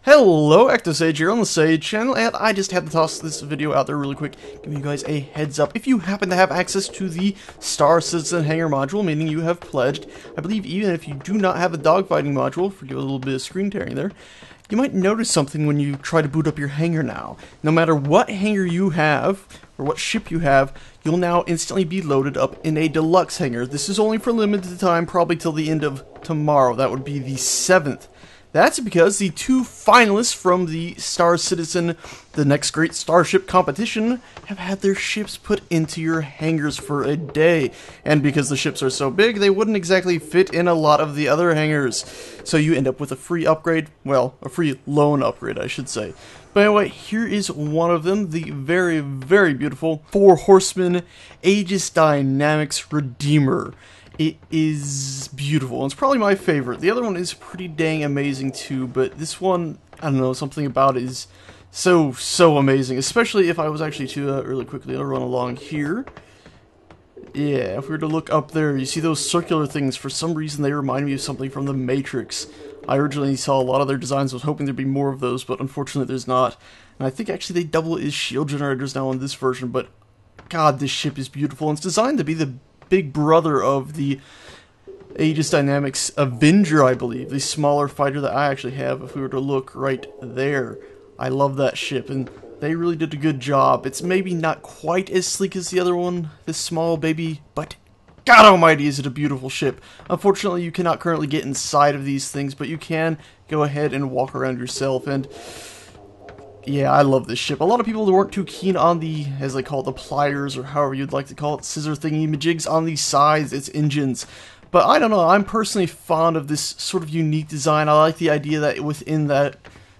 Hello, ActiveSage here on the Sage channel, and I just had to toss this video out there really quick, giving you guys a heads up. If you happen to have access to the Star Citizen Hangar module, meaning you have pledged, I believe even if you do not have a dogfighting module, forgive a little bit of screen tearing there, you might notice something when you try to boot up your hangar now. No matter what hangar you have, or what ship you have, you'll now instantly be loaded up in a deluxe hangar. This is only for limited time, probably till the end of tomorrow. That would be the 7th. That's because the two finalists from the Star Citizen, the Next Great Starship competition, have had their ships put into your hangars for a day. And because the ships are so big, they wouldn't exactly fit in a lot of the other hangars. So you end up with a free upgrade, well, a free loan upgrade, I should say. But anyway, here is one of them, the very, very beautiful 4 Horsemen Aegis Dynamics Redeemer. It is beautiful. It's probably my favorite. The other one is pretty dang amazing too, but this one, I don't know, something about it is so amazing. Especially if I was actually to, really quickly, I'll run along here. Yeah, if we were to look up there, you see those circular things. For some reason, they remind me of something from The Matrix. I originally saw a lot of their designs, was hoping there'd be more of those, but unfortunately there's not. And I think actually they double as shield generators now in this version, but God, this ship is beautiful. And it's designed to be the big brother of the Aegis Dynamics Avenger, I believe, the smaller fighter that I actually have. If we were to look right there, I love that ship, and they really did a good job. It's maybe not quite as sleek as the other one, this small baby, but God almighty is it a beautiful ship. Unfortunately, you cannot currently get inside of these things, but you can go ahead and walk around yourself, and yeah, I love this ship. A lot of people weren't too keen on the, as they call it, the pliers, or however you'd like to call it, scissor thingy-majigs on the sides, its engines. But I don't know, I'm personally fond of this sort of unique design. I like the idea that within that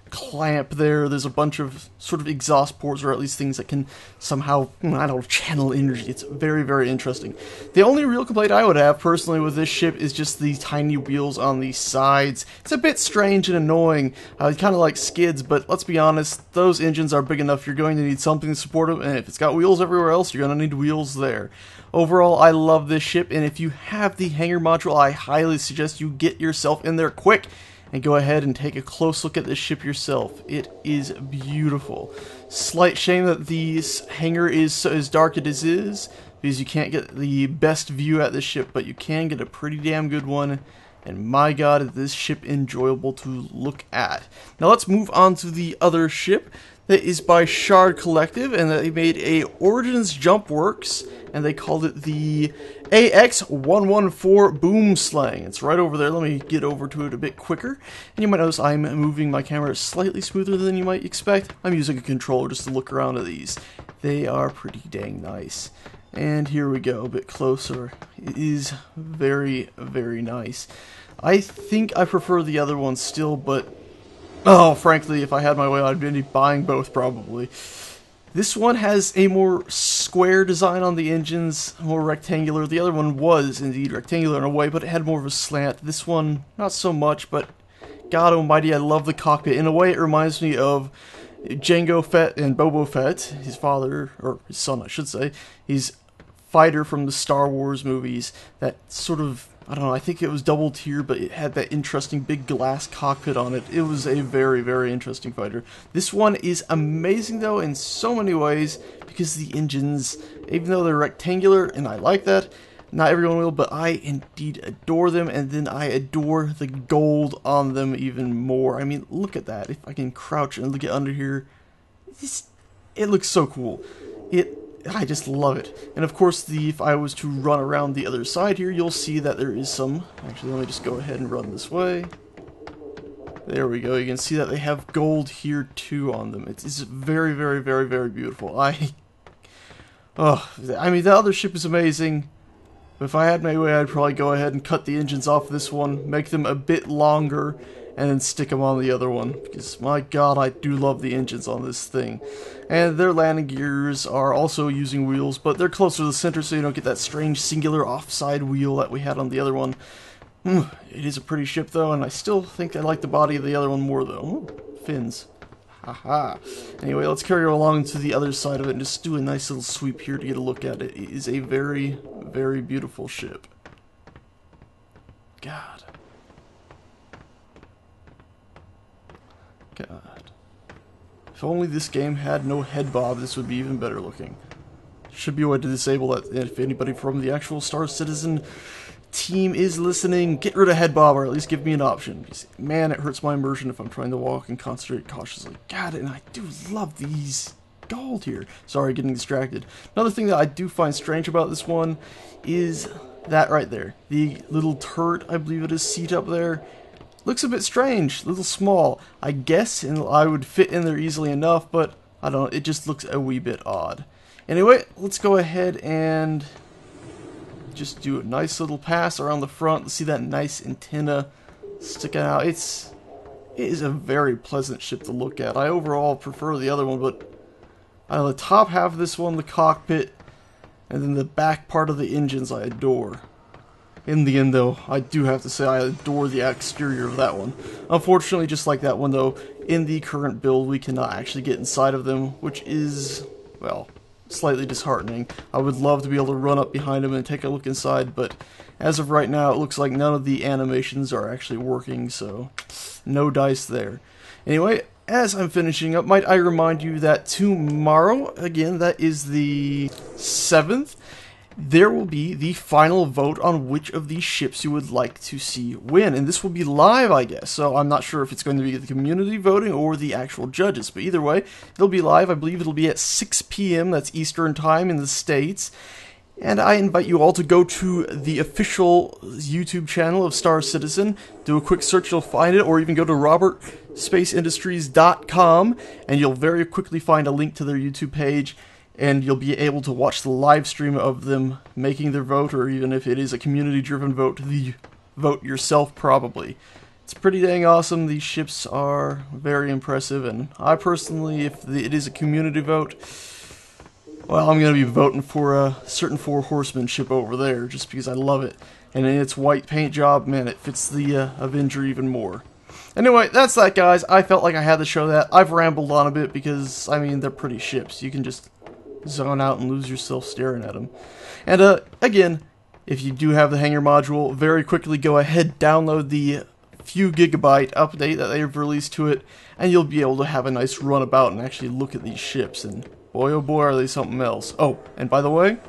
clamp there's a bunch of sort of exhaust ports, or at least things that can somehow, I don't know, channel energy. It's very, very interesting. The only real complaint I would have personally with this ship is just the tiny wheels on the sides. It's a bit strange and annoying, kind of like skids, but let's be honest, those engines are big enough. You're going to need something to support them, and if it's got wheels everywhere else, you're going to need wheels there. Overall, I love this ship, and if you have the hangar module, I highly suggest you get yourself in there quick and go ahead and take a close look at this ship yourself. It is beautiful. Slight shame that the hangar is as dark as it is, because you can't get the best view at this ship, but you can get a pretty damn good one. And my God, is this ship enjoyable to look at. Now let's move on to the other ship that is by Shard Collective, and they made a Origins Jump Works, and they called it the AX-114 Boom Slang. It's right over there. Let me get over to it a bit quicker. And you might notice I'm moving my camera slightly smoother than you might expect. I'm using a controller just to look around at these. They are pretty dang nice. And here we go, a bit closer. It is very, very nice. I think I prefer the other one still, but oh, frankly, if I had my way, I'd be buying both probably. This one has a more square design on the engines, more rectangular. The other one was indeed rectangular in a way, but it had more of a slant. This one, not so much, but God almighty, I love the cockpit. In a way, it reminds me of Jango Fett and Boba Fett, his father, or his son, I should say. He's fighter from the Star Wars movies. That sort of, I don't know, I think it was double tier, but it had that interesting big glass cockpit on it. It was a very, very interesting fighter. This one is amazing, though, in so many ways, because the engines, even though they're rectangular, and I like that, not everyone will, but I indeed adore them, and then I adore the gold on them even more. I mean, look at that. If I can crouch and get under here, it looks so cool. I just love it. And of course, if I was to run around the other side here, you'll see that there is some, actually let me just go ahead and run this way. There we go, you can see that they have gold here too on them. It's very, very, very, very beautiful. I mean, the other ship is amazing. But if I had my way, I'd probably go ahead and cut the engines off this one, make them a bit longer, and then stick them on the other one. Because, my God, I do love the engines on this thing. And their landing gears are also using wheels, but they're closer to the center, so you don't get that strange singular offside wheel that we had on the other one. It is a pretty ship, though, and I still think I like the body of the other one more, though. Ooh, fins. Haha. Anyway, let's carry along to the other side of it and just do a nice little sweep here to get a look at it. It is a very, very beautiful ship. God. God. If only this game had no head bob, this would be even better looking. Should be a way to disable that if anybody from the actual Star Citizen team is listening. Get rid of head bob, or at least give me an option. Because, man, it hurts my immersion if I'm trying to walk and concentrate cautiously. God, and I do love these gold here. Sorry, getting distracted. Another thing that I do find strange about this one is that right there. The little turret, I believe it is, seat up there. Looks a bit strange, a little small. I guess I would fit in there easily enough, but I don't know, it just looks a wee bit odd. Anyway, let's go ahead and just do a nice little pass around the front. See that nice antenna sticking out. It is a very pleasant ship to look at. I overall prefer the other one, but the top half of this one, the cockpit, and then the back part of the engines I adore. In the end, though, I do have to say I adore the exterior of that one. Unfortunately, just like that one, though, in the current build, we cannot actually get inside of them, which is, well, slightly disheartening. I would love to be able to run up behind them and take a look inside, but as of right now, it looks like none of the animations are actually working, so no dice there. Anyway, as I'm finishing up, might I remind you that tomorrow, again, that is the 7th, there will be the final vote on which of these ships you would like to see win. And this will be live, I guess. So I'm not sure if it's going to be the community voting or the actual judges. But either way, it'll be live. I believe it'll be at 6 p.m. That's Eastern Time in the States. And I invite you all to go to the official YouTube channel of Star Citizen. Do a quick search, you'll find it. Or even go to robertSpaceIndustries.com. And you'll very quickly find a link to their YouTube page. And you'll be able to watch the live stream of them making their vote, or even if it is a community-driven vote, the vote yourself probably. It's pretty dang awesome. These ships are very impressive, and I personally, if it is a community vote, well, I'm going to be voting for a certain Four Horsemen ship over there, just because I love it. And in its white paint job, man, it fits the Avenger even more. Anyway, that's that, guys. I felt like I had to show that. I've rambled on a bit because, I mean, they're pretty ships. You can just zone out and lose yourself staring at them. And again, if you do have the Hangar module, very quickly go ahead, download the few gigabyte update that they've released to it, and you'll be able to have a nice runabout and actually look at these ships. And boy, oh boy, are they something else. Oh, and by the way,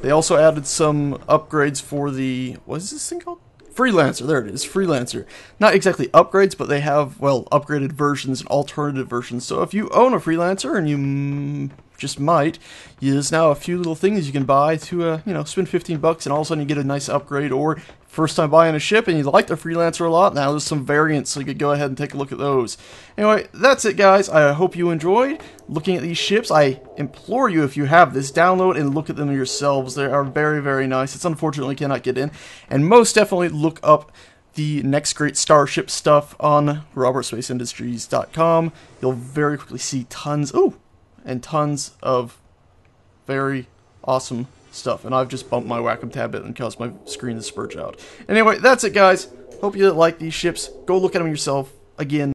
they also added some upgrades for the, what is this thing called? Freelancer, there it is, Freelancer. Not exactly upgrades, but they have, well, upgraded versions and alternative versions. So if you own a Freelancer, and you just might, there's now a few little things you can buy to, you know, spend 15 bucks and all of a sudden you get a nice upgrade, or first time buying a ship and you like the Freelancer a lot, now there's some variants, so you could go ahead and take a look at those. Anyway, that's it, guys. I hope you enjoyed looking at these ships. I implore you, if you have this, download and look at them yourselves. They are very, very nice. It's unfortunately cannot get in. And most definitely look up the Next Great Starship stuff on robertSpaceIndustries.com. You'll very quickly see tons, and tons of very awesome stuff. And I've just bumped my Wacom tab bit and caused my screen to spurge out. Anyway, that's it, guys. Hope you like these ships. Go look at them yourself. Again,